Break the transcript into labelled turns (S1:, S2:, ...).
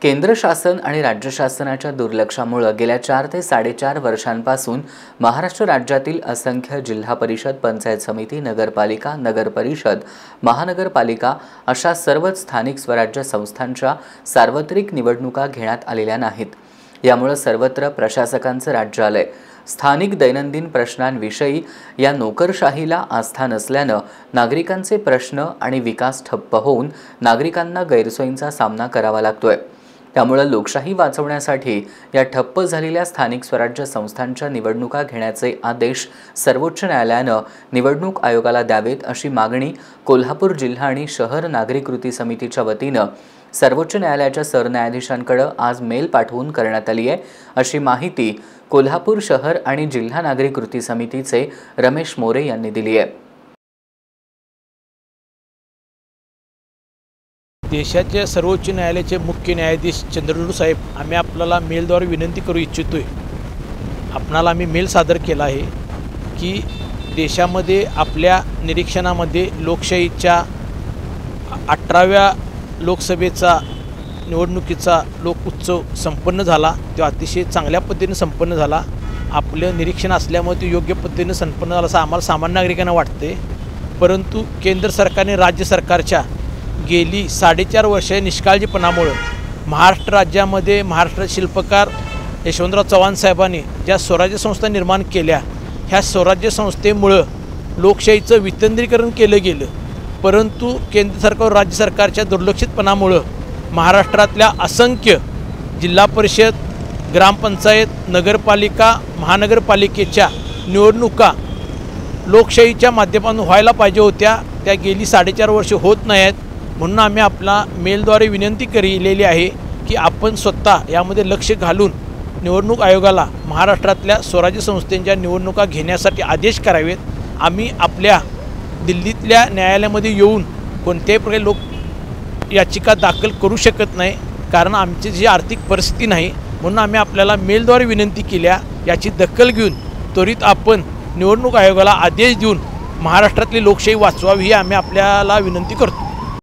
S1: केंद्र शासन आणि राज्य शासनाच्या दुर्लक्षामुळे गेल्या 4 ते 4.5 वर्षांपासून महाराष्ट्र राज्यातील असंख्य जिल्हा परिषद, पंचायत समिती, नगरपालिका, नगरपरिषद, महानगरपालिका अशा सर्वच स्थानिक स्वराज्य संस्थांच्या सार्वत्रिक निवडणुका घेण्यात आलेल्या नाहीत। यामुळे सर्वत्र प्रशासकांचं राज्य आलंय। स्थानिक दैनंदिन प्रश्नांविषयी या नोकरशाहीला आस्था नसल्याने नागरिकांचे प्रश्न आणि विकास ठप्प होऊन नागरिकांना गैरसोयींचा सामना करावा लागतोय। त्यामुळे लोकशाही वाचवण्यासाठी या ठप्प झालेल्या स्थानिक स्वराज्य संस्थांच्या निवडणुका घेण्याचे आदेश सर्वोच्च न्यायालयाने निवडणूक आयोगाला द्यावेत अशी मागणी कोल्हापूर जिल्हा आणि शहर नागरिक कृती समितीच्या वतीने सर्वोच्च न्यायालयाच्या सरन्यायाधीशांकडे आज मेल पाठवून करण्यात आली आहे, अशी माहिती कोल्हापूर शहर आणि जिल्हा नागरिक कृती समितीचे रमेश मोरे यांनी दिली आहे।
S2: देशाचे सर्वोच्च न्यायालयाचे मुख्य न्यायाधीश चंद्रचूड साहेब, आम्ही आपल्याला मेलद्वारे विनंती करू इच्छितोय। आपणाला आम्ही मेल सादर केला आहे की देशामध्ये आपल्या निरीक्षणामध्ये लोकशाहीच्या 18व्या लोकसभेचा निवडणुकीचा लोकोत्सव संपन्न झाला। तो अतिशय चांगल्या पद्धतीने संपन्न झाला। आपलं निरीक्षण असल्यामुळे ते योग्य पद्धतीने संपन्न झाला असं आम्हाला सामान्य नागरिकांना वाटते। परंतु केंद्र सरकारने राज्य सरकारच्या गेली 4.5 वर्ष निष्काळजीपणामुळे महाराष्ट्र राज्यामध्ये महाराष्ट्र शिल्पकार यशवंतराव चव्हाण साहेबांनी ज्या स्वराज्य संस्था निर्माण केल्या, ह्या स्वराज्य संस्थेमुळे लोकशाहीचं विकेंद्रीकरण केलं गेलं। परंतु केंद्र सरकार राज्य सरकारच्या दुर्लक्षितपणामुळे महाराष्ट्रातल्या असंख्य जिल्हा परिषद, ग्रामपंचायत, नगरपालिका, महानगरपालिकेच्या निवडणुका लोकशाहीच्या माध्यमातून व्हायला पाहिजे होत्या, त्या गेली 4.5 वर्ष होत नाहीत। म्हणून आम्ही आपला मेलद्वारे विनंती केलेली आहे की आपण स्वतः यामध्ये लक्ष घालून निवडणूक आयोगाला महाराष्ट्रातल्या स्वराज्य संस्थांच्या निवडणुका घेण्यासाठी आदेश करावेत। आम्ही आपल्या दिल्लीतल्या न्यायालयामध्ये येऊन कोणत्याही प्रकारे लोक याचिका दाखल करू शकत नाही, कारण आमची जी आर्थिक परिस्थिती नाही। म्हणून आम्ही आपल्याला मेलद्वारे विनंती केल्या, याची दखल घेऊन त्वरित आपण निवडणूक आयोगाला आदेश देऊन महाराष्ट्रातली लोकशाही वाचवावी ही आम्ही आपल्याला विनंती करतो।